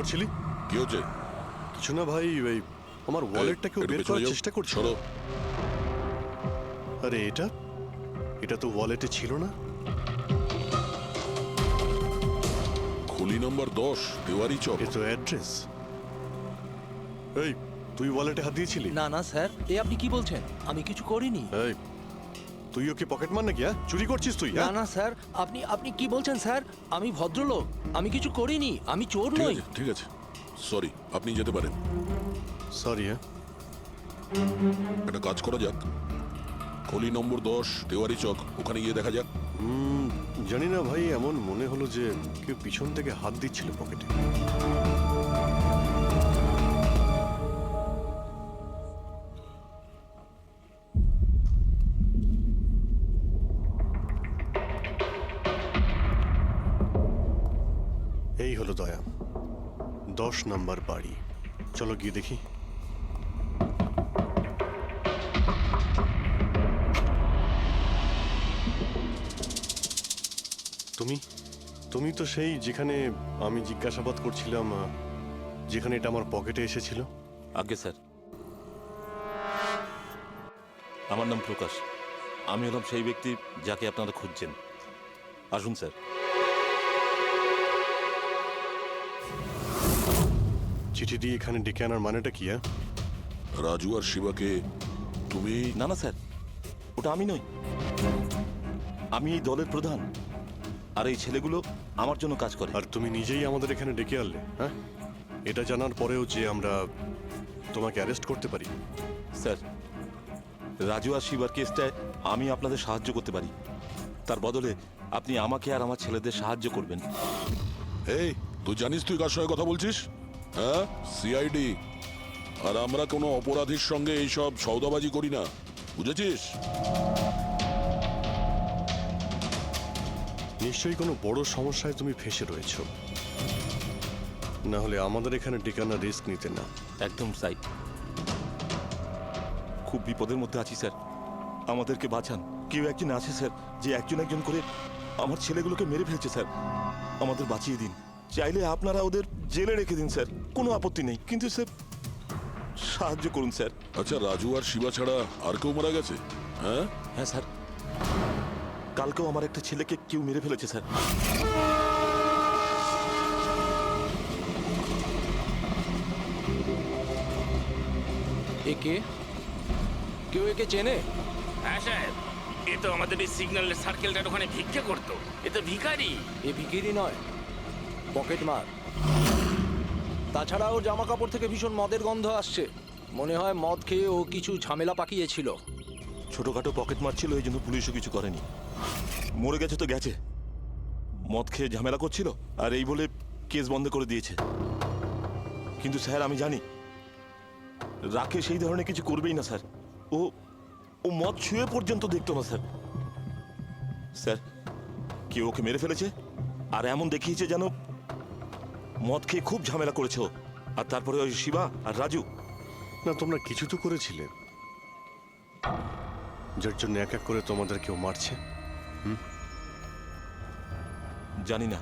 করছিলি? কি হচ্ছে? কিছু না ভাই, ওই আমার ওয়ালেটটা কেউ বের করার চেষ্টা করছিল। আরে এটা এটা তো ওয়ালেটে ছিল না। খুলি নম্বর 10 তেওয়ারি চক। এ তো অ্যাড্রেস। এই তুই ওয়ালেটে হাত দিয়েছিলি? না না স্যার, এ আপনি কি বলছেন? আমি কিছু করিনি। এই তুই ওকে পকেট মার নাকি? চুরি করছিস তুই? না না স্যার, আপনি আপনি কি বলছেন স্যার? আমি ভদ্রলোক, আমি কিছু করিনি, আমি চোর ঠিক নই। আছে, ঠিক আছে, সরি, আপনি যেতে পারেন। সরি। একটা কাজ করা যাক, খলি নম্বর 10 তেওয়ারি চক, ওখানে গিয়ে দেখা যাক। জানি না ভাই, এমন মনে হলো যে কেউ পিছন থেকে হাত দিচ্ছিল পকেটে। এই হলো দয়া, 10 নাম্বার বাড়ি। চলো গিয়ে দেখি। তুমি তুমি তো সেই যেখানে আমি জিজ্ঞাসাবাদ করছিলাম, যেখানে এটা আমার পকেটে এসেছিল। আগে স্যার, আমার নাম প্রকাশ। আমি হলাম সেই ব্যক্তি যাকে আপনারা খুঁজছেন। আসুন স্যার। চিঠি দিয়ে এখানে ডেকে আনার মানেটা কি? রাজু আর শিবাকে তুমি? না না স্যার, ওটা আমি নই। আমি এই দলের প্রধান, আর এই ছেলেগুলো আমার জন্য কাজ করে। আর তুমি নিজেই আমাদের এখানে ডেকে আনলে? হ্যাঁ, এটা জানার পরেও যে আমরা তোমাকে অ্যারেস্ট করতে পারি? স্যার, রাজু আর শিবার কেসটায় আমি আপনাদের সাহায্য করতে পারি। তার বদলে আপনি আমাকে আর আমার ছেলেদের সাহায্য করবেন। এই, তুই জানিস তুই কার সঙ্গে কথা বলছিস? হ্যাঁ, সিআইডি। আর আমরা কোনো অপরাধীর সঙ্গে এইসব সওদাবাজি করি না, বুঝেছিস? নিশ্চয়ই কোনো বড় সমস্যায় তুমি ফেঁসে রয়েছো, না হলে আমাদের এখানে ডেকে আনার রিস্ক নিতে না। একদম তাই। খুব বিপদের মধ্যে আছি স্যার, আমাদেরকে বাঁচান। কেউ একজন আছে স্যার, যে একজন একজন করে আমার ছেলেগুলোকে মেরে ফেলছে স্যার। আমাদের বাঁচিয়ে দিন। চাইলে আপনারা ওদের জেলে রেখে দিন স্যার, কোনো আপত্তি নেই, কিন্তু স্যার সাহায্য করুন স্যার। আচ্ছা, রাজু আর শিবা ছাড়া আর কেউ মারা গেছে? হ্যাঁ হ্যাঁ স্যার, কালকেও আমার একটা ছেলেকে কেউ মেরে ফেলেছে স্যার। একে কেউ একে চেনে? হ্যাঁ সাহেব, এ তো আমাদের এই সিগন্যালের সার্কেলটার ওখানে ভিক্ষা করতো। এ তো ভিখারি। এ ভিখিরি নয়, পকেট মার। তাছাড়া ওর জামা কাপড় থেকে ভীষণ মদের গন্ধ আসছে। মনে হয় মদ খেয়ে ও কিছু ঝামেলা পাকিয়েছিল। ছোটখাটো পকেট মারছিল, এই জন্য পুলিশও কিছু করেনি। মরে গেছে তো গেছে, মদ খেয়ে ঝামেলা করছিল আর এই বলে কেস বন্ধ করে দিয়েছে। কিন্তু স্যার আমি জানি রাকেশ সেই ধরনের কিছু করবেই না স্যার। ও ও মদ ছুঁয়ে পর্যন্ত দেখতো না স্যার। স্যার, কেউ ওকে মেরে ফেলেছে আর এমন দেখিয়েছে যেন মদ খেয়ে খুব ঝামেলা করেছে ও। আর তারপরে ওই শিবা আর রাজু। না, তোমরা কিছু তো করেছিলে, যার জন্য এক এক করে তোমাদের কেউ মারছে। জানি না,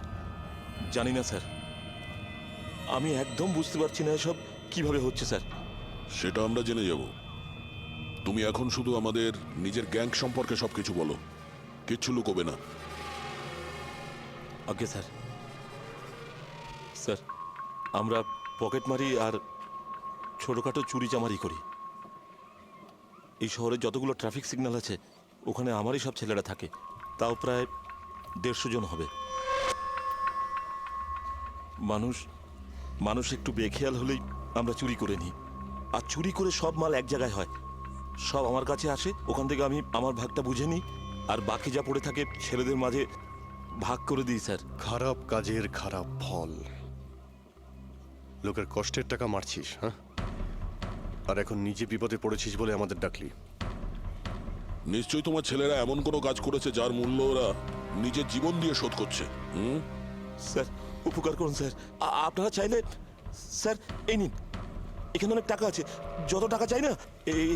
জানি না স্যার। আমি একদম বুঝতে পারছি না এসব কিভাবে হচ্ছে স্যার। সেটা আমরা জেনে যাব। তুমি এখন শুধু আমাদের নিজের গ্যাং সম্পর্কে সবকিছু বলো, কিচ্ছু লুকোবে না। আগে স্যার। স্যার, আমরা পকেটমারি আর ছোটোখাটো চুরি চামারি করি। এই শহরে যতগুলো ট্রাফিক সিগন্যাল আছে ওখানে আমারই সব ছেলেরা থাকে, তাও প্রায় 150 জন হবে। মানুষ একটু বেখেয়াল হলেই আমরা চুরি করে নিই, আর চুরি করে সব মাল এক জায়গায় হয়। সব আমার কাছে আসে, ওখান থেকে আমি আমার ভাগটা বুঝে নিই, আর বাকি যা পড়ে থাকে ছেলেদের মাঝে ভাগ করে দিই স্যার। খারাপ কাজের খারাপ ফল। লোকের কষ্টের টাকা মারছিস, হ্যাঁ? আর এখন নিজে বিপদে পড়েছিস বলে আমাদের ডাকলি। নিশ্চয়ই তোমার ছেলেরা এমন কোনো কাজ করেছে যার মূল্য ওরা নিজের জীবন দিয়ে শোধ করছে। স্যার, উপকার করুন স্যার। আপনারা চাইলে স্যার এই নিন, এখানে অনেক টাকা আছে, যত টাকা চাই না এই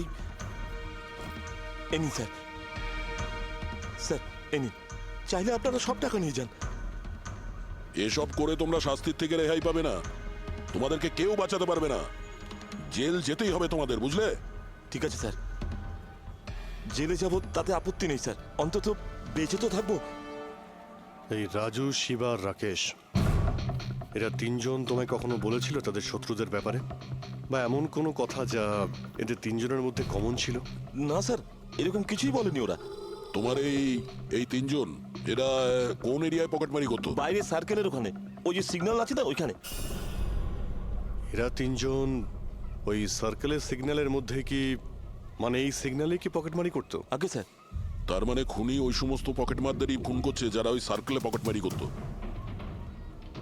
নিন স্যার। স্যার এই নিন, চাইলে আপনারা সব টাকা নিয়ে যান। এসব করে তোমরা শাস্তির থেকে রেহাই পাবে না। তোমাদেরকে কেউ বাঁচাতে পারবে না। জেল যেতেই হবে তোমাদের, বুঝলে? ঠিক আছে স্যার, জেলে যাব তাতে আপত্তি নেই স্যার, অন্তত বেঁচে তো থাকবো। এই রাজু, শিবা আর রাকেশ, এরা তিনজন তোমায় কখনো বলেছিল তাদের শত্রুদের ব্যাপারে, বা এমন কোনো কথা যা এদের তিনজনের মধ্যে কমন ছিল? না স্যার, এরকম কিছুই বলেনি ওরা। তোমার এই তিনজন এরা কোন এরিয়ায় পকেটমারি করতো? বাইরে সার্কেলের ওখানে, ওই যে সিগন্যাল আছে না ওইখানে। এরা তিনজন ওই সার্কেলের সিগন্যালের মধ্যে কি, মানে এই সিগন্যালে কি পকেটমারি করতো? আগে স্যার, তার মানে খুনি ওই সমস্ত পকেটমারদেরই খুন করছে যারা ওই সার্কেলে পকেটমারি করতো।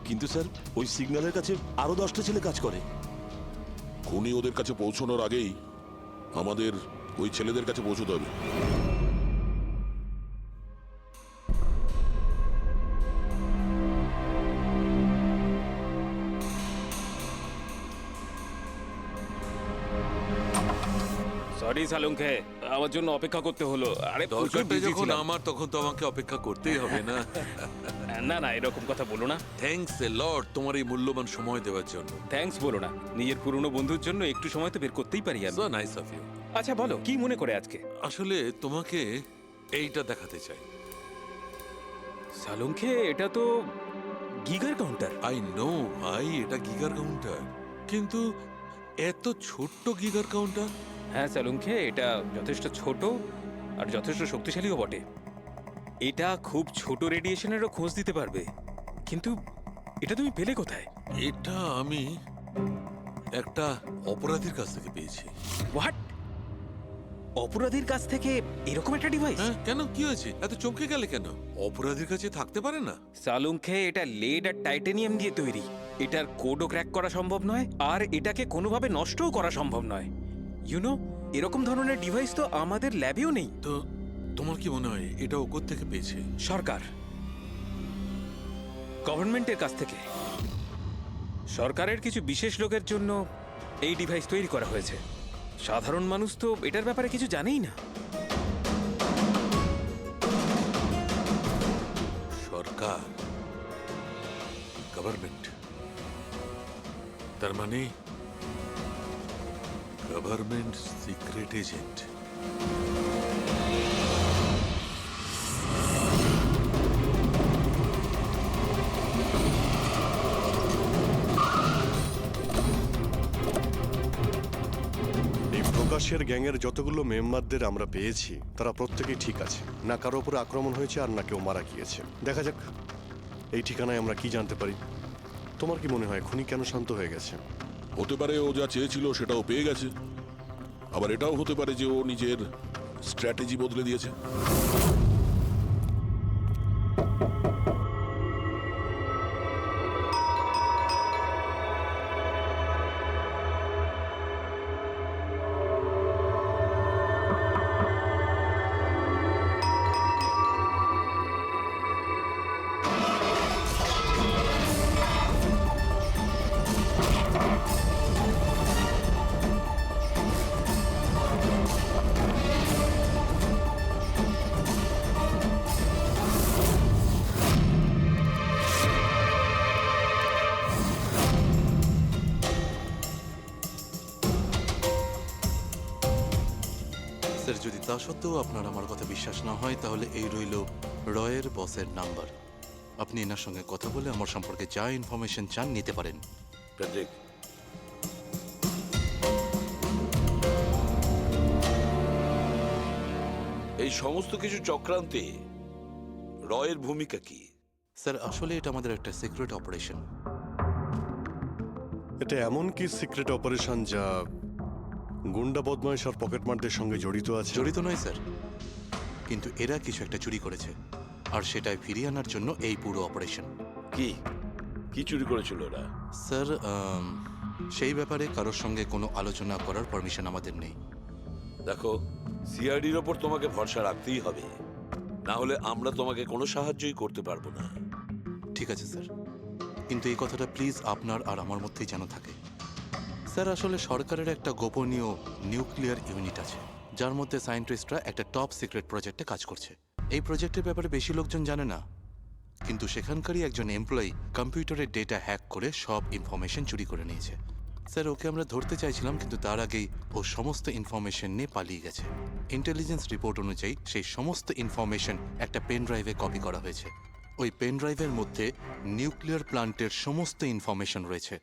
কিন্তু স্যার ওই সিগন্যালের কাছে আরো 10টা ছেলে কাজ করে। খুনি ওদের কাছে পৌঁছানোর আগেই আমাদের ওই ছেলেদের কাছে পৌঁছতে হবে। সরি সালুঙ্কে, আমার জন্য অপেক্ষা করতে হলো। আরে প্রচুর দরকারটা busy যখন ছিলাম। আমার, তখন তো আমাকে অপেক্ষা করতেই হবে না? না না, এরকম কথা বলো না। থ্যাঙ্কস এ লট তোমার এই মূল্যবান সময় দেওয়ার জন্য। থ্যাঙ্কস বলো না, নিজের পুরনো বন্ধুর জন্য একটু সময় তো বের করতেই পারি আমি। So nice of you. আচ্ছা বলো, কি মনে করে আজকে? আসলে তোমাকে এইটা দেখাতে চাই। সালুঙ্কে, এটা তো গিগার কাউন্টার। আই নো ভাই, এটা গিগার কাউন্টার, কিন্তু এত ছোট্ট গিগার কাউন্টার। হ্যাঁ সালুঙ্কে, এটা যথেষ্ট ছোট আর যথেষ্ট শক্তিশালীও বটে। এটা খুব ছোট রেডিয়েশনেরও খোঁজ দিতে পারবে, কিন্তু এটা তুমি পেলে কোথায়? এটা আমি একটা অপরাধীর কাছ থেকে পেয়েছি। হোয়াট? অপরাধীর কাছ থেকে এরকম একটা ডিভাইস? হ্যাঁ, কেন, কি হয়েছে? এত চমকে গেলে কেন? অপরাধীর কাছে থাকতে পারে না? সালুঙ্কে, এটা লেড আর টাইটানিয়াম দিয়ে তৈরি। এটার কোডও ক্র্যাক করা সম্ভব নয়, আর এটাকে কোনোভাবে নষ্টও করা সম্ভব নয়। ইউনো, এরকম ধরনের ডিভাইস তো আমাদের ল্যাবেও নেই। তো তোমার কি মনে হয় এটা ও থেকে পেয়েছে? সরকার, গভর্নমেন্টের কাছ থেকে। সরকারের কিছু বিশেষ লোকের জন্য এই ডিভাইস তৈরি করা হয়েছে। সাধারণ মানুষ তো এটার ব্যাপারে কিছু জানেই না। সরকার, গভর্নমেন্ট, তার মানে গভর্নমেন্ট সিক্রেট এজেন্ট। এই প্রকাশের গ্যাংয়ের যতগুলো মেম্বারদের আমরা পেয়েছি তারা প্রত্যেকেই ঠিক আছে, না কারো উপরে আক্রমণ হয়েছে আর না কেউ মারা গিয়েছে। দেখা যাক এই ঠিকানায় আমরা কি জানতে পারি। তোমার কি মনে হয় খুনি কেন শান্ত হয়ে গেছে? হতে পারে ও যা চেয়েছিল সেটাও পেয়ে গেছে, আবার এটাও হতে পারে যে ও নিজের স্ট্র্যাটেজি বদলে দিয়েছে। স্যার, যদি তা সত্ত্বেও আপনার আমার কথা বিশ্বাস না হয়, তাহলে এই রইল রয়ের বসের নাম্বার। আপনি এনার সঙ্গে কথা বলে আমার সম্পর্কে যা ইনফরমেশন চান নিতে পারেন। প্যাট্রিক, এই সমস্ত কিছু চক্রান্তে রয়ের ভূমিকা কি? স্যার, আসলে এটা আমাদের একটা সিক্রেট অপারেশন। এটা এমন কি সিক্রেট অপারেশন যা গুন্ডা বদমাইশ আর পকেটমারদের সঙ্গে জড়িত আছে? জড়িত নয় স্যার, কিন্তু এরা কিছু একটা চুরি করেছে, আর সেটাই ফিরিয়ে আনার জন্য এই পুরো অপারেশন। কি কি চুরি করেছিল ওরা? স্যার, সেই ব্যাপারে কারোর সঙ্গে কোনো আলোচনা করার পারমিশন আমাদের নেই। দেখো, সিআইডির ওপর তোমাকে ভরসা রাখতেই হবে, না হলে আমরা তোমাকে কোনো সাহায্যই করতে পারবো না। ঠিক আছে স্যার, কিন্তু এই কথাটা প্লিজ আপনার আর আমার মধ্যেই যেন থাকে। স্যার, আসলে সরকারের একটা গোপনীয় নিউক্লিয়ার ইউনিট আছে, যার মধ্যে সায়েন্টিস্টরা একটা টপ সিক্রেট প্রজেক্টে কাজ করছে। এই প্রজেক্টের ব্যাপারে বেশি লোকজন জানে না, কিন্তু সেখানকারই একজন এমপ্লয়ি কম্পিউটারের ডেটা হ্যাক করে সব ইনফরমেশন চুরি করে নিয়েছে। স্যার, ওকে আমরা ধরতে চাইছিলাম, কিন্তু তার আগেই ও সমস্ত ইনফরমেশন নিয়ে পালিয়ে গেছে। ইন্টেলিজেন্স রিপোর্ট অনুযায়ী সেই সমস্ত ইনফরমেশন একটা পেন ড্রাইভে কপি করা হয়েছে। ওই পেন ড্রাইভের মধ্যে নিউক্লিয়ার প্ল্যান্টের সমস্ত ইনফরমেশন রয়েছে।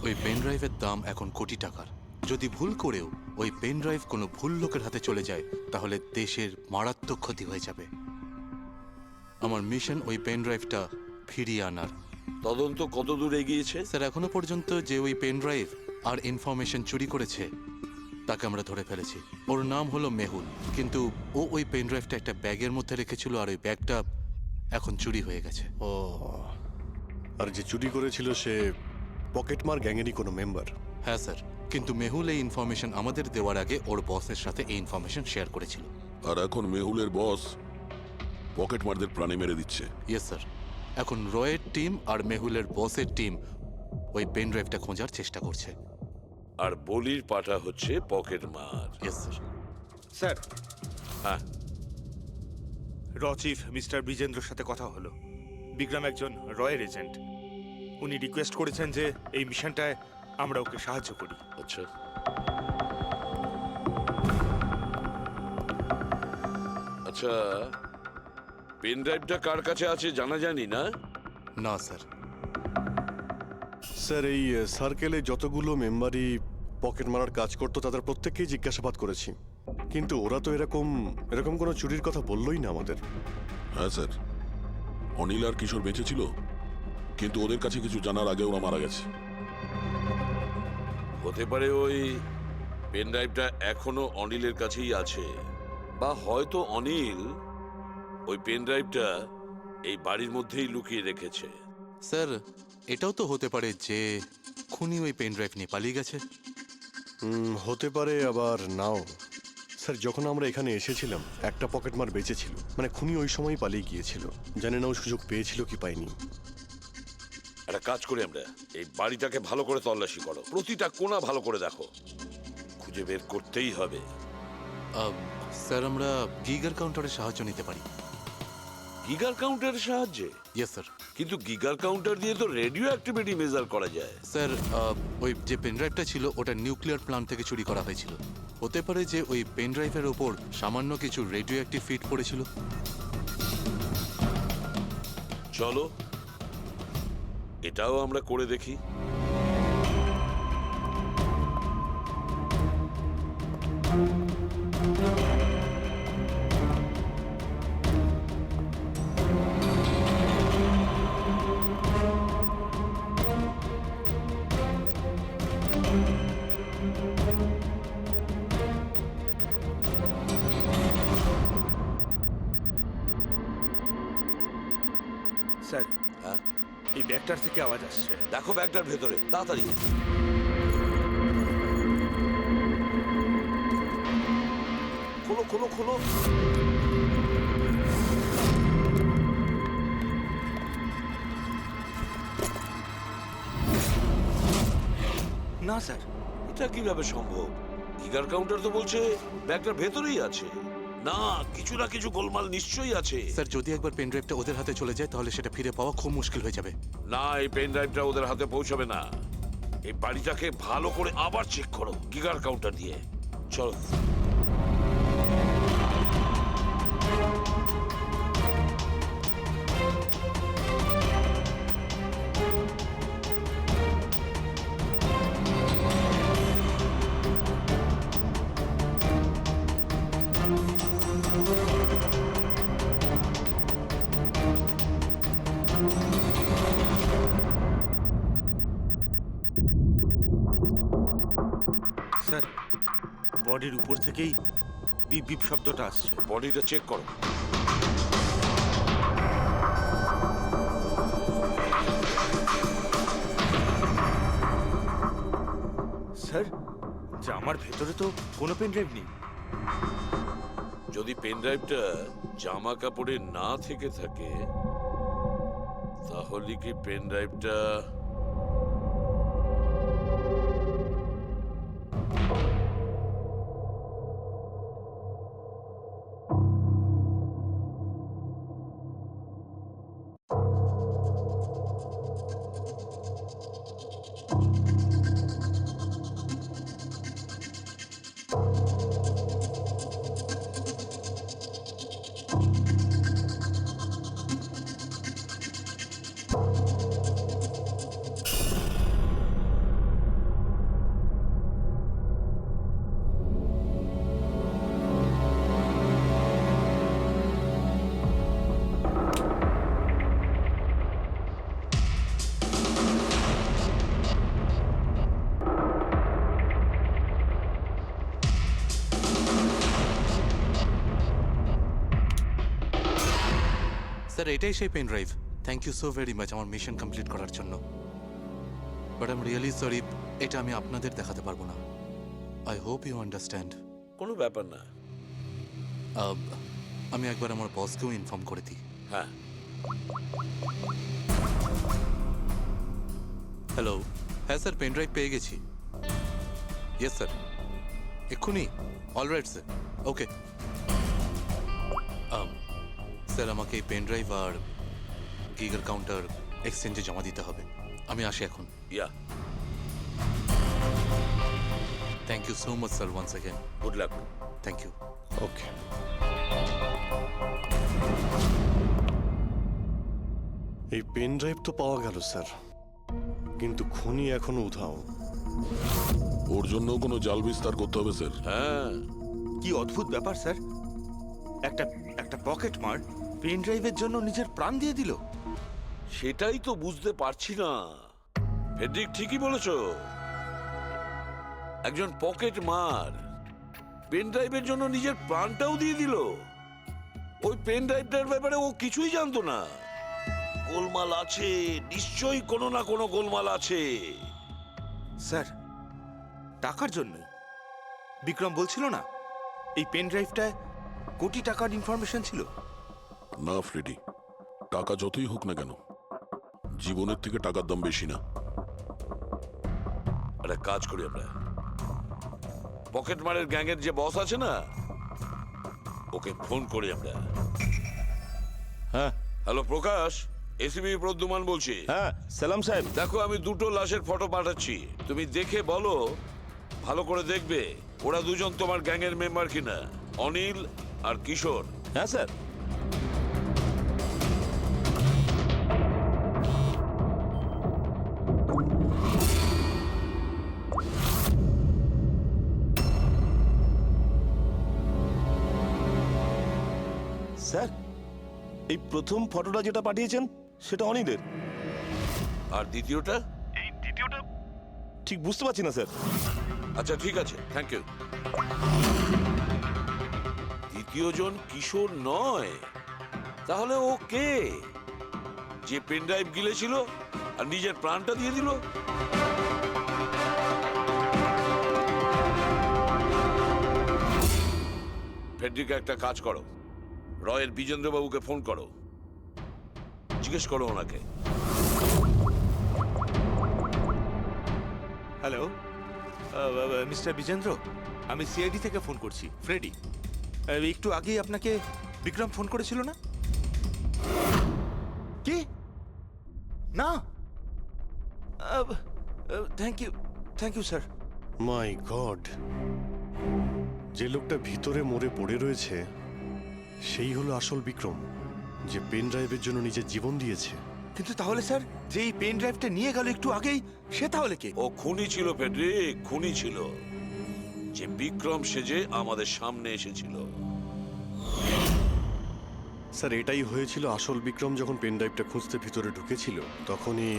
ওই পেন ড্রাইভের দাম এখন কোটি টাকার। যদি ভুল করেও ওই পেন ড্রাইভ কোনো ভুল লোকের হাতে চলে যায়, তাহলে দেশের মারাত্মক ক্ষতি হয়ে যাবে। আমার মিশন ওই পেন ড্রাইভটা ফিরিয়ে আনার। তদন্ত কত দূর এগিয়েছে? স্যার, এখনো পর্যন্ত যে ওই পেন ড্রাইভ আর ইনফরমেশন চুরি করেছে তাকে আমরা ধরে ফেলেছি। ওর নাম হলো মেহুল, কিন্তু ও ওই পেন ড্রাইভটা একটা ব্যাগের মধ্যে রেখেছিল, আর ওই ব্যাগটা এখন চুরি হয়ে গেছে। ও, আর যে চুরি করেছিল সে পকেটমার গ্যাংয়েরই কোনো মেম্বার? হ্যাঁ স্যার, কিন্তু মেহুল এই ইনফরমেশন আমাদের দেওয়ার আগে ওর বসের সাথে এই ইনফরমেশন শেয়ার করেছিল। আর এখন মেহুলের বস পকেটমারদের প্রাণে মেরে দিচ্ছে। ইয়েস স্যার, এখন রয়ের টিম আর মেহুলের বসের টিম ওই পেন ড্রাইভটা খোঁজার চেষ্টা করছে। আর বলির পাঠা হচ্ছে পকেট মার। Yes sir. স্যার, হ্যাঁ, র চিফ মিস্টার বিজেন্দ্রর সাথে কথা হলো। বিক্রম একজন রয়ের এজেন্ট। উনি রিকোয়েস্ট করেছেন যে এই মিশনটায় আমরা ওকে সাহায্য করি। আচ্ছা। আচ্ছা, পেন ড্রাইভটা কার কাছে আছে জানা জানি না? না স্যার। স্যার, এই সার্কেলে যতগুলো মেম্বারই পকেট মারার কাজ করতো তাদের প্রত্যেককেই জিজ্ঞাসাবাদ করেছি, কিন্তু ওরা তো এরকম কোনো চুরির কথা বললোই না আমাদের। হ্যাঁ স্যার, অনিল আর কিশোর বেঁচে ছিল, কিন্তু ওদের কাছে কিছু জানার আগে ওরা মারা গেছে। হতে পারে ওই পেন ড্রাইভটা এখনো অনিলের কাছেই আছে, বা হয়তো অনিল ওই পেন ড্রাইভটা এই বাড়ির মধ্যেই লুকিয়ে রেখেছে। স্যার, এটাও তো হতে পারে যে খুনি ওই পেন ড্রাইভ নিয়ে পালিয়ে গেছে। হতে পারে, আবার নাও। স্যার, যখন আমরা এখানে এসেছিলাম একটা পকেটমার বেঁচে ছিল, মানে খুনি ওই সময় পালিয়ে গিয়েছিল। জানি না ও সুযোগ পেয়েছিল কি পায়নি। একটা কাজ করি আমরা, এই বাড়িটাকে ভালো করে তল্লাশি করো, প্রতিটা কোণা ভালো করে দেখো, খুঁজে বের করতেই হবে। স্যার, আমরা গিগার কাউন্টারের সাহায্য নিতে পারি। গিগার কাউন্টারের সাহায্যে? Yes sir. কিন্তু গিগার কাউন্টার দিয়ে তো রেডিও অ্যাক্টিভিটি মেজার করা যায়। স্যার, ওই যে পেন ড্রাইভটা ছিল ওটা নিউক্লিয়ার প্ল্যান্ট থেকে চুরি করা হয়েছিল। হতে পারে যে ওই পেন ড্রাইভের ওপর সামান্য কিছু রেডিও অ্যাক্টিভ ফিট পড়েছিল। চলো এটাও আমরা করে দেখি। স্যার, হ্যাঁ, এই ব্যাগটার থেকে আওয়াজ আসছে। দেখো ব্যাগটার ভেতরে, তাড়াতাড়ি। খোলো খোলো খোলো। না স্যার, এটা কিভাবে সম্ভব? গিগার কাউন্টার তো বলছে ব্যাগটার ভেতরেই আছে। না, কিছু না কিছু গোলমাল নিশ্চয়ই আছে। স্যার, যদি একবার পেন ড্রাইভটা ওদের হাতে চলে যায় তাহলে সেটা ফিরে পাওয়া খুব মুশকিল হয়ে যাবে। না, এই পেন ড্রাইভটা ওদের হাতে পৌঁছাবে না। এই বাড়িটাকে ভালো করে আবার চেক করো গিগার কাউন্টার দিয়ে। চলো। স্যার, বডির উপর থেকেই বিপ বিপ শব্দটা আসছে। বডিটা চেক করো। স্যার, জামার ভেতরে তো কোনো পেন ড্রাইভ নেই। যদি পেন ড্রাইভটা জামা কাপড়ে না থেকে থাকে, তাহলে কি পেন ড্রাইভটা স্যার এটাই সেই pen drive. Thank you so very much আমার মিশন কমপ্লিট করার জন্য। But I am really sorry, এটা আমি আপনাদের দেখাতে পারবো না। I hope you understand. কোনো ব্যাপার না। আমি একবার আমার বসকেও ইনফর্ম করে দিই। হ্যাঁ, হ্যালো, হ্যাঁ স্যার পেন ড্রাইভ পেয়ে গেছি। ইয়েস স্যার, এক্ষুনি। Alright sir, okay. স্যার আমাকে এই পেন ড্রাইভ আর গিগার কাউন্টার এক্সচেঞ্জে জমা দিতে হবে। আমি আসি এখন। Yeah, thank you so much sir once again. Good luck. Thank you. Okay. এই পেন ড্রাইভ তো পাওয়া গেল স্যার, কিন্তু খুনি এখনো উধাও। ওর জন্য কোনো জাল বিস্তার করতে হবে স্যার। হ্যাঁ, কি অদ্ভুত ব্যাপার স্যার, একটা পকেট মার পেন ড্রাইভের জন্য নিজের প্রাণ দিয়ে দিল। সেটাই তো বুঝতে পারছি না। ফেডরিক ঠিকই বলেছ, একজন পকেট মার পেন ড্রাইভের জন্য নিজের প্রাণটাও দিয়ে দিল। ওই পেন ড্রাইভটার ব্যাপারে ও কিছুই জানতো না। গোলমাল আছে, নিশ্চয়ই কোনো না কোনো গোলমাল আছে। স্যার, টাকার জন্য বিক্রম বলছিল না এই পেন ড্রাইভটায় কোটি টাকার ইনফরমেশন ছিল। না ফ্রেডি, টাকা যতই হোক না কেন, জীবনের থেকে টাকার দাম বেশি না। একটা কাজ করি আমরা, পকেট মারের গ্যাংয়ের যে বস আছে না, ওকে ফোন করি আমরা। হ্যাঁ হ্যালো প্রকাশ, এসিবি প্রদ্যুমান বলছি। হ্যাঁ সালাম সাহেব। দেখো আমি দুটো লাশের ফটো পাঠাচ্ছি, তুমি দেখে বলো, ভালো করে দেখবে ওরা দুজন তোমার গ্যাংয়ের মেম্বার কিনা, অনিল আর কিশোর। হ্যাঁ স্যার। স্যার এই প্রথম ফটোটা যেটা পাঠিয়েছেন সেটা অনিলের। আর দ্বিতীয়টা? ঠিক বুঝতে পারছি না স্যার। আচ্ছা ঠিক আছে, থ্যাংক ইউ। দ্বিতীয় জন কিশোর নয়, তাহলে ও কে? যে পেন ড্রাইভ গিলেছিল আর নিজের প্রাণটা দিয়ে দিল? ফেডরিকা একটা কাজ করো, রয়ের বিজেন্দ্রবাবুকে ফোন করো, জিজ্ঞেস করো ওনাকে। হ্যালো মিস্টার বিজেন্দ্র, আমি সিআইডি থেকে ফোন করছি, ফ্রেডি। একটু আগেই আপনাকে বিক্রম ফোন করেছিল না? কি না? Thank you sir. My God, যে লোকটা ভিতরে মরে পড়ে রয়েছে সেই হলো আসল বিক্রম, যে পেন ড্রাইভের জন্য নিজের জীবন দিয়েছে। কিন্তু তাহলে স্যার, যে এই পেন ড্রাইভটা নিয়ে গেল একটু আগেই, সে তাহলে কে? ও খুনি ছিল ফেডরিক, খুনি ছিল, যে বিক্রম সেজে আমাদের সামনে এসেছিল। স্যার এটাই হয়েছিল, আসল বিক্রম যখন পেন ড্রাইভটা খুঁজতে ভিতরে ঢুকেছিল তখনই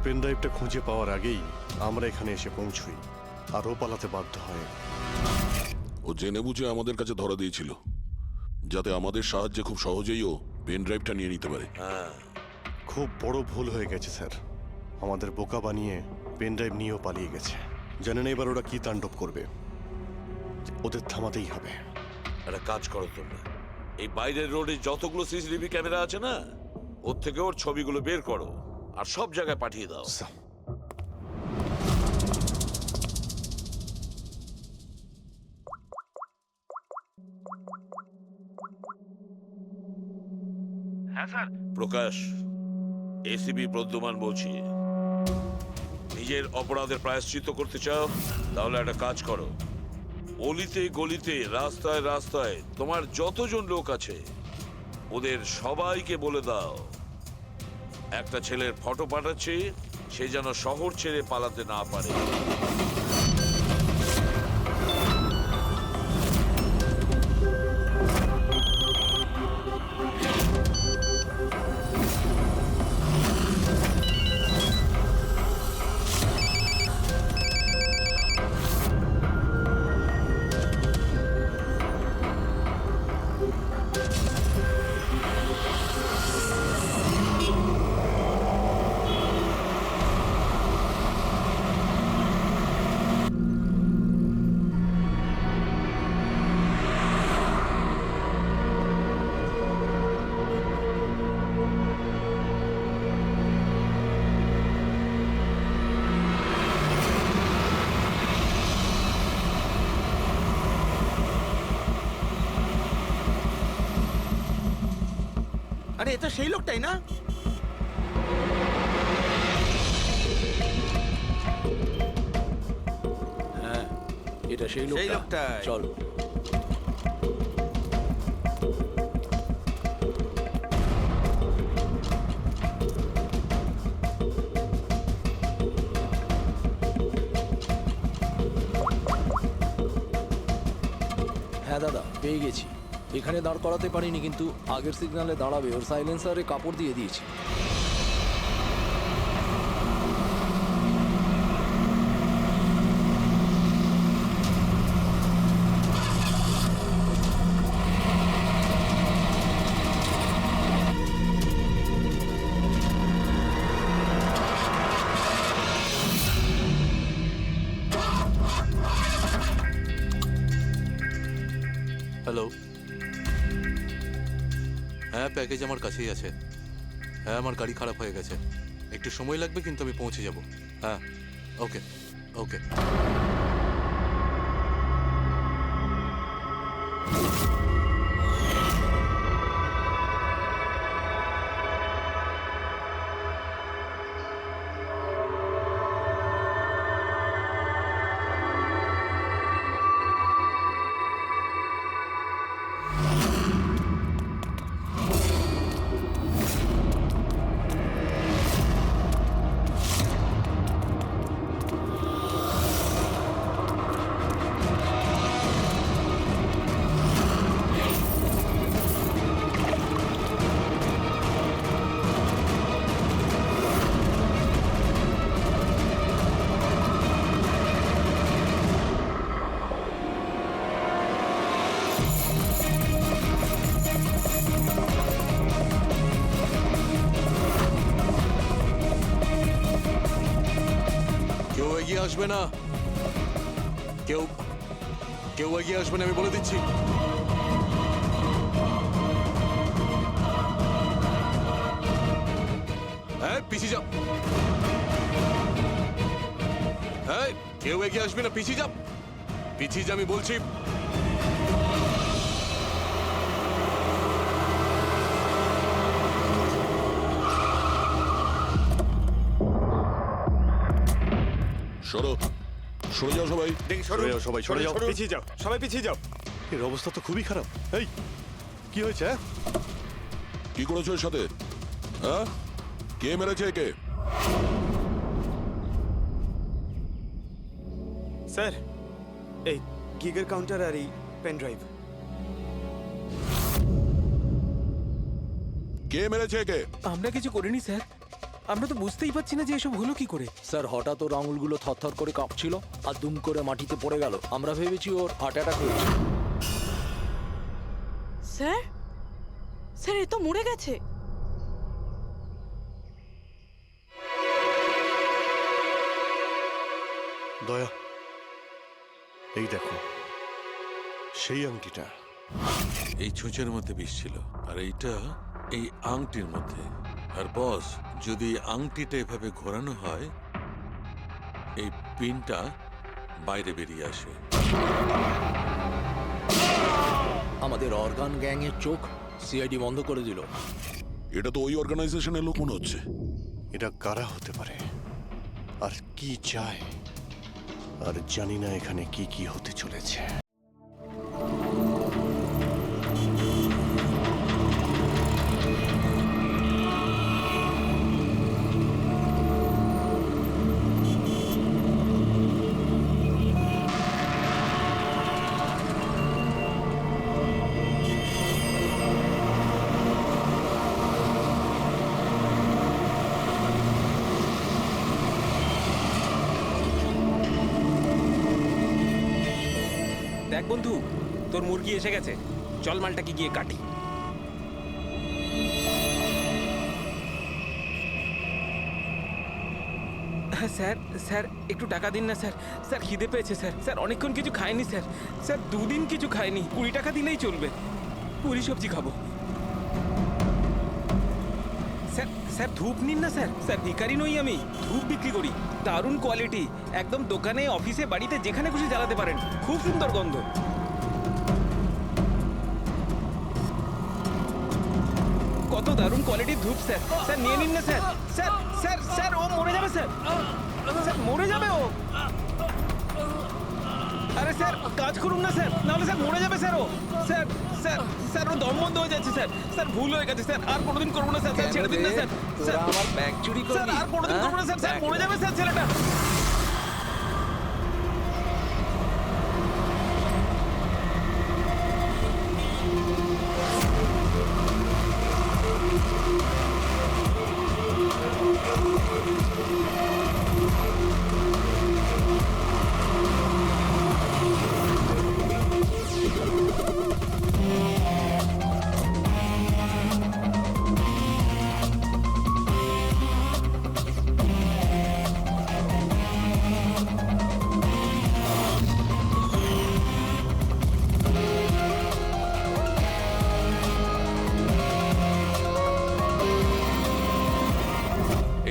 পেন ড্রাইভটা খুঁজে পাওয়ার আগেই আমরা এখানে এসে পৌঁছই, আর ও পালাতে বাধ্য হয়। ও জেনে বুঝে আমাদের কাছে ধরা দিয়েছিল যাতে আমাদের সাহায্যে খুব সহজেই ও পেন ড্রাইভটা নিয়ে নিতে পারে। হ্যাঁ, খুব বড় ভুল হয়ে গেছে স্যার, আমাদের বোকা বানিয়ে পেন ড্রাইভ নিয়েও পালিয়ে গেছে। জানেন এবার ওরা কি তাণ্ডব করবে, ওদের থামাতেই হবে। একটা কাজ করো তোমরা, এই বাইরের রোডে যতগুলো সিসিটিভি ক্যামেরা আছে না, ওর থেকে ওর ছবিগুলো বের করো আর সব জায়গায় পাঠিয়ে দাও। স্যার, প্রকাশ, এসিপি প্রদ্যুমান বলছি। নিজের অপরাধের প্রায়শ্চিত্ত করতে চাও? তাহলে একটা কাজ করো, অলিতে গলিতে রাস্তায় রাস্তায় তোমার যতজন লোক আছে ওদের সবাইকে বলে দাও একটা ছেলের ফটো পাঠাচ্ছি, সে যেন শহর ছেড়ে পালাতে না পারে। আরে এটা সেই লোকটাই না? হ্যাঁ, এটা সেই লোকটাই। চলো। হ্যাঁ দাদা, পেয়ে গেছি। এখানে দাঁড় করাতে পারিনি, কিন্তু আগের সিগন্যালে দাঁড়াবে, ওর সাইলেন্সারে কাপড় দিয়ে দিয়েছি। হ্যালো, হ্যাঁ প্যাকেজ আমার কাছেই আছে। হ্যাঁ, আমার গাড়ি খারাপ হয়ে গেছে, একটু সময় লাগবে কিন্তু আমি পৌঁছে যাব। হ্যাঁ, ওকে ওকে। কেউ এগিয়ে আসবে না, কেউ কেউ এগিয়ে আসবে না, আমি বলে দিচ্ছি। হ্যাঁ, পিছিয়ে যাও। হ্যাঁ, কেউ এগিয়ে আসবে না, পিছিয়ে যাও, পিছিয়ে যা, আমি বলছি। সরো, সরে যাও সবাই। সরে যাও সবাই, সরে যাও। পিছিয়ে যাও, সবাই পিছিয়ে যাও। এর অবস্থা তো খুবই খারাপ। এই, কি হয়েছে? কি করেছো এর সাথে? হ্যাঁ, কে মেরেছে একে? স্যার, এই গিগার কাউন্টার আর এই পেন ড্রাইভ। কে মেরেছে একে? আমরা কিছু করিনি স্যার, আমরা তো বুঝতেই পারছি না যে এসব হলো কি করে। স্যার, হঠাৎ ওর আঙুলগুলো থরথর করে কাঁপছিল আর দুম করে মাটিতে পড়ে গেল। আমরা ভেবেছি ওর হার্ট অ্যাটাক হয়েছে। স্যার স্যার এ তো মরে গেছে। দয়া, এই দেখো সেই আংটিটা। এই ছুঁচের মধ্যে বিষ ছিল আর এইটা এই আংটির মধ্যে। আর বস, যদি এই আংটিটা এভাবে ঘোরানো হয় এই পিনটা বাইরে বেরিয়ে আসে। আমাদের অর্গান গ্যাংয়ের চোখ সিআইডি বন্ধ করে দিল। এটা তো ওই অর্গানাইজেশনের লোক মনে হচ্ছে। এটা কারা হতে পারে আর কি চায়, আর জানি না এখানে কি কি হতে চলেছে। দেখ বন্ধু, তোর মুরগি এসে গেছে, চল মালটাকে গিয়ে কাটি। স্যার স্যার একটু টাকা দিন না স্যার। স্যার খিদে পেয়েছে স্যার। স্যার অনেকক্ষণ কিছু খাইনি স্যার। স্যার 2 দিন কিছু খাইনি, 20 টাকা দিলেই চলবে, পুরি সবজি খাবো। স্যার স্যার ধূপ নিন না স্যার। স্যার ভিখারি নই আমি, ধূপ বিক্রি করি, দারুণ কোয়ালিটি, একদম দোকানে অফিসে বাড়িতে যেখানে খুশি জ্বালাতে পারেন, খুব সুন্দর গন্ধ। কত দারুণ কোয়ালিটির ধূপ স্যার। স্যার নিয়ে নিন না স্যার। স্যার স্যার স্যার ও মরে যাবে স্যার। স্যার মরে যাবে ও। আরে স্যার কাজ করুন না স্যার, নাহলে স্যার মরে যাবে স্যার ও। স্যার স্যার স্যার ও দম বন্ধ হয়ে যাচ্ছে স্যার। স্যার ভুল হয়ে গেছে স্যার, আর কোনোদিন করবো না স্যার। স্যার ছেড়ে দিন না স্যার। স্যার আমার ব্যাগ চুরি স্যার আর কোনোদিন করবো না স্যার। স্যার মরে যাবে স্যার ছেলেটা।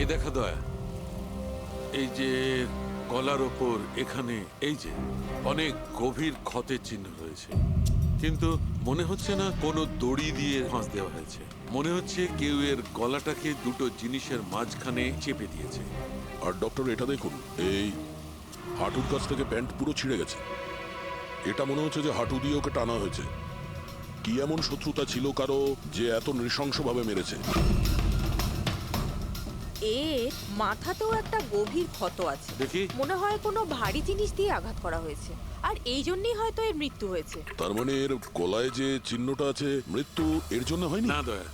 এই দেখা দয়া, এই যে গলার ওপর এখানে এই যে অনেক গভীর ক্ষতের চিহ্ন রয়েছে, কিন্তু মনে হচ্ছে না কোনো দড়ি দিয়ে ফাঁস দেওয়া হয়েছে। মনে হচ্ছে কেউ এর গলাটাকে দুটো জিনিসের মাঝখানে চেপে দিয়েছে। আর ডক্টর এটা দেখুন, এই হাঁটুর কাছ থেকে প্যান্ট পুরো ছিঁড়ে গেছে। এটা মনে হচ্ছে যে হাঁটু দিয়ে ওকে টানা হয়েছে। কি এমন শত্রুতা ছিল কারো যে এত নৃশংসভাবে মেরেছে? এর মাথাতেও একটা গভীর ক্ষত আছে। দেখি। মনে হয় কোনো ভারী জিনিস দিয়ে আঘাত করা হয়েছে, আর এই জন্যই হয়তো এর মৃত্যু হয়েছে। তার মানে এর গলায় যে চিহ্নটা আছে, মৃত্যু এর জন্য হয়নি? না দয়া,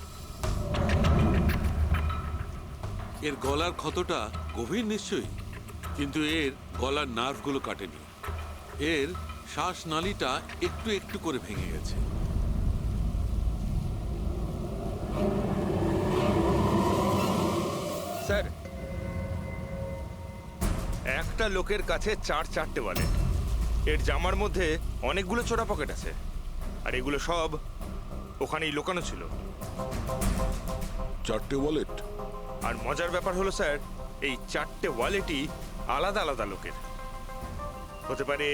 এর গলার ক্ষতটা গভীর নিশ্চয়ই, কিন্তু এর গলার নার্ভগুলো কাটেনি। এর শ্বাসনালীটা একটু একটু করে ভেঙে গেছে। স্যার, একটা লোকের কাছে 4-4টে ওয়ালেট। এর জামার মধ্যে অনেকগুলো চোরা পকেট আছে, আর এগুলো সব ওখানেই লুকানো ছিল। 4টে ওয়ালেট? আর মজার ব্যাপার হলো স্যার, এই 4টে ওয়ালেটই আলাদা আলাদা লোকের। হতে পারে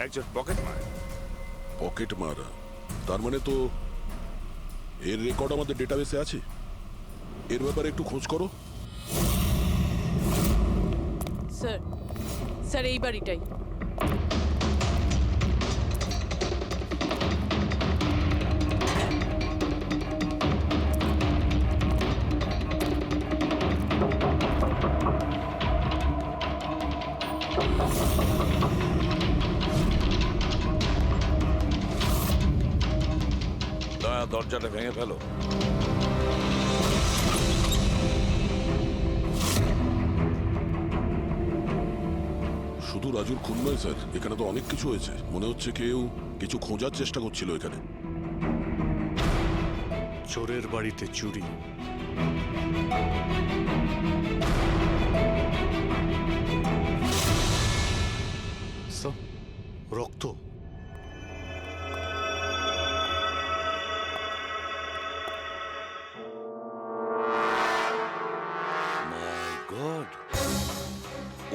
একজন পকেট মার। পকেট মারা? তার মানে তো এর রেকর্ড আমাদের ডেটাবেসে আছে। এর ব্যাপারে একটু খোঁজ করো। স্যার স্যার এই বাড়িটাই। দয়া, দরজাটা ভেঙে ফেলো। শুধু রাজুর খুন নয় স্যার, এখানে তো অনেক কিছু হয়েছে। মনে হচ্ছে কেউ কিছু খোঁজার চেষ্টা করছিল এখানে। চোরের বাড়িতে চুরি। স্যার, রক্ত। মাই গড,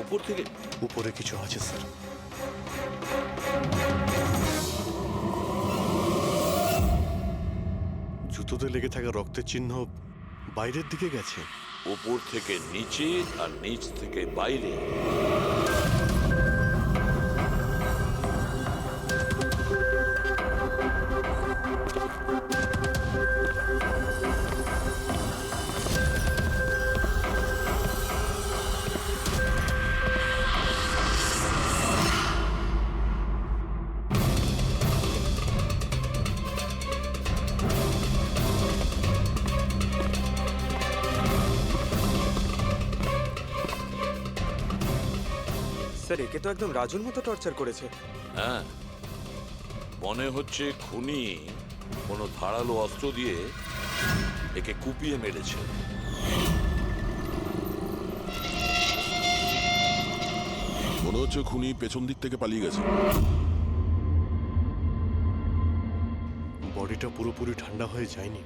উপর থেকে উপরে কিছু আছে স্যার। জুতোতে লেগে থাকা রক্তের চিহ্ন বাইরের দিকে গেছে। উপর থেকে নিচে আর নিচ থেকে বাইরে। স্যার, একে তো একদম রাজুর মতো টর্চার করেছে। হ্যাঁ, মনে হচ্ছে খুনি কোনো ধারালো অস্ত্র দিয়ে একে কুপিয়ে মেরেছে। মনে হচ্ছে খুনি পেছন দিক থেকে পালিয়ে গেছে। বডিটা পুরোপুরি ঠান্ডা হয়ে যায়নি।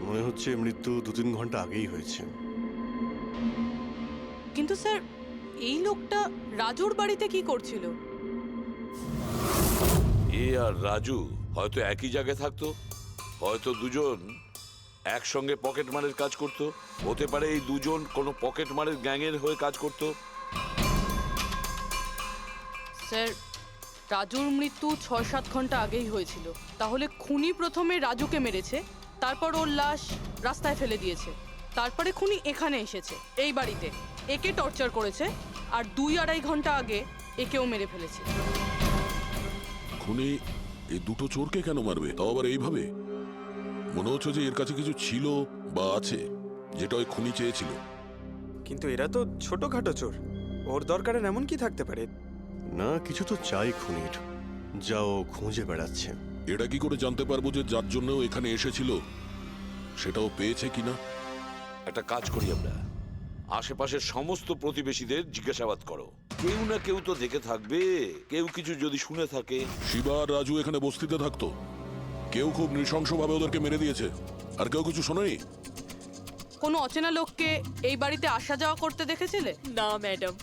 মনে হচ্ছে মৃত্যু 2-3 ঘন্টা আগেই হয়েছে। কিন্তু স্যার, এই লোকটা রাজুর বাড়িতে কি করছিল? এ আর রাজু হয়তো একই জায়গায় থাকতো, হয়তো দুজন একসঙ্গে পকেট মারের কাজ করত, হতে পারে এই দুজন কোনো পকেট মারের গ্যাংয়ের হয়ে কাজ করত। স্যার, রাজুর মৃত্যু 6-7 ঘন্টা আগেই হয়েছিল। তাহলে খুনি প্রথমে রাজুকে মেরেছে, তারপর ওর লাশ রাস্তায় ফেলে দিয়েছে, তারপরে খুনি এখানে এসেছে এই বাড়িতে, একে টর্চার করেছে, আর 2-2.5 ঘন্টা আগে একেও মেরে ফেলেছে। খুনি এই দুটো চোরকে কেন মারবে, তাও আবার এইভাবে? মনে হচ্ছে যে এর কাছে কিছু ছিল বা আছে যেটা ওই খুনি চেয়েছিল। কিন্তু এরা তো ছোটখাটো চোর, ওর দরকারে এমন কি থাকতে পারে? না, কিছু তো চাই খুনির, যা ও খুঁজে বেড়াচ্ছে। এটা কি করে জানতে পারবো যে যার জন্য ও এখানে এসেছিল সেটাও পেয়েছে কিনা? একটা কাজ করি আমরা, আশেপাশের সমস্ত প্রতিবেশীদের জিজ্ঞাসাবাদ করো। কেউ না কেউ তো দেখে থাকবে, কেউ কিছু যদি শুনে থাকে। শিবা আর রাজু এখানে বস্তিতে থাকতো, কেউ খুব নৃশংসভাবে ওদেরকে মেরে দিয়েছে, আর কেউ কিছু শোনেনি। কোনো অচেনা লোককে এই বাড়িতে আসা যাওয়া করতে দেখেছিলে? না ম্যাডাম।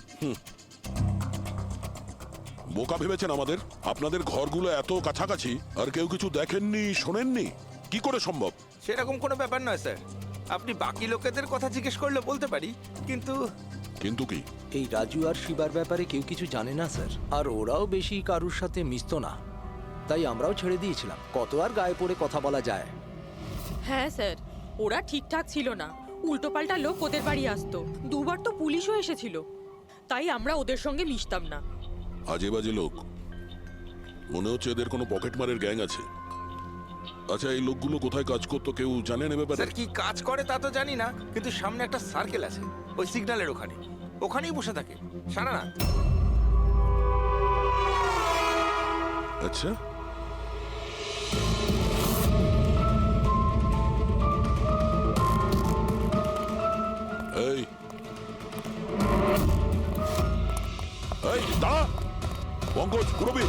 বোকা ভেবেছেন আমাদের? আপনাদের ঘরগুলো এত কাছাকাছি আর কেউ কিছু দেখেননি, শোনেননি? কি করে সম্ভব? সেরকম কোনো ব্যাপার নয় স্যার, আপনি বাকি লোকেদের কথা জিজ্ঞেস করলে বলতে পারি, কিন্তু কিন্তু কি? এই রাজু আর শিবার ব্যাপারে কেউ কিছু জানে না স্যার, আর ওরাও বেশি কারুর সাথে মিশতো না, তাই আমরাও ছেড়ে দিয়েছিলাম। কত আর গায়ে পড়ে কথা বলা যায়? হ্যাঁ স্যার, ওরা ঠিকঠাক ছিল না, উল্টোপাল্টা লোক ওদের বাড়ি আসতো, 2বার তো পুলিশও এসেছিল, তাই আমরা ওদের সঙ্গে মিশতাম না। আজে বাজে লোক। মনে হচ্ছে এদের কোনো পকেট মারের গ্যাং আছে। আচ্ছা, এই লোকগুলো কোথায় কাজ করতো কেউ জানেন এ ব্যাপারে? স্যার, কি কাজ করে তা তো জানি না, কিন্তু সামনে একটা সার্কেল আছে, ওই সিগন্যালের ওখানে, ওখানেই বসে থাকে সারা রাত। আচ্ছা, এই এই দাঁড়া, পঙ্কজ, পুরবী,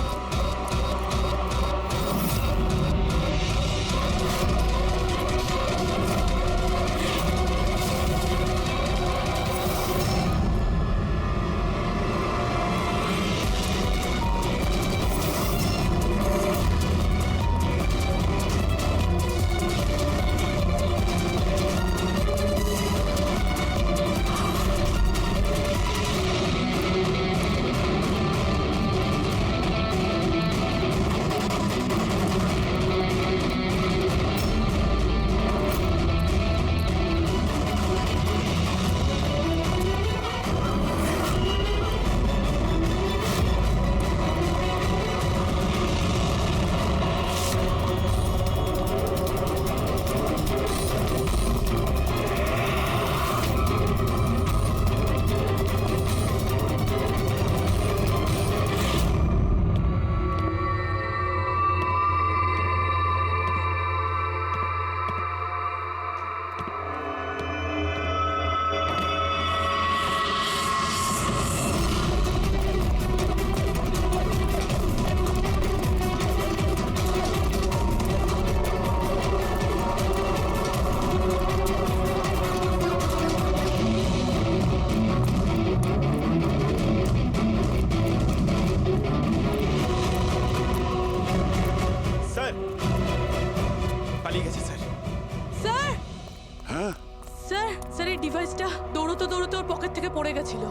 দৌড়তে দৌড়তে ওর পকেট থেকে পড়ে গেছিল।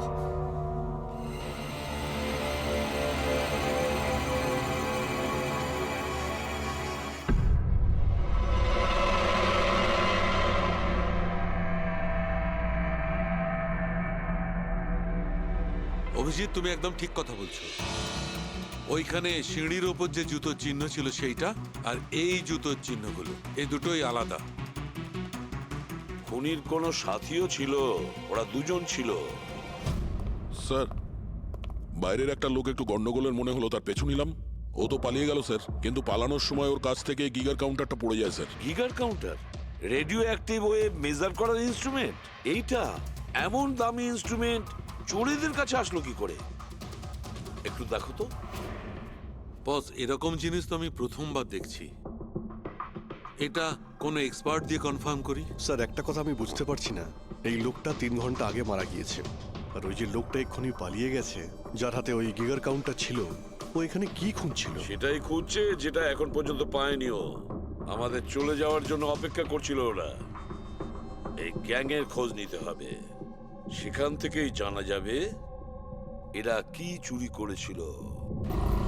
অভিজিৎ, তুমি একদম ঠিক কথা বলছো। ওইখানে সিঁড়ির ওপর যে জুতোর চিহ্ন ছিল সেইটা, আর এই জুতোর চিহ্নগুলো, এই দুটোই আলাদা। খুনির কোনো সাথীও ছিল, ওরা দুজন ছিল। স্যার, বাইরের একটা লোক একটু গন্ডগোলের মনে হলো, তার পেছু নিলাম। ও তো পালিয়ে গেল স্যার, কিন্তু পালানোর সময় ওর কাছ থেকে গিগার কাউন্টারটা পড়ে যায় sir. Geiger counter, radio active wave measure করার ইনস্ট্রুমেন্ট, এইটা এমন দামি ইনস্ট্রুমেন্ট চোরেদের কাছে আসলো কি করে? একটু দেখো তো। বস, এরকম জিনিস তো আমি প্রথমবার দেখছি। এটা কোনো এক্সপার্ট দিয়ে কনফার্ম করি। স্যার, একটা কথা আমি বুঝতে পারছি না, এই লোকটা 3 ঘন্টা আগে মারা গিয়েছে, আর ওই যে লোকটা এক্ষুনি পালিয়ে গেছে, যার হাতে ওই গিগার কাউন্টার ছিল, ও এখানে কি খুঁজছিল? সেটাই খুঁজছে যেটা এখন পর্যন্ত পায়নিও। আমাদের চলে যাওয়ার জন্য অপেক্ষা করছিল ওরা। এই গ্যাংয়ের খোঁজ নিতে হবে, সেখান থেকেই জানা যাবে এরা কি চুরি করেছিল।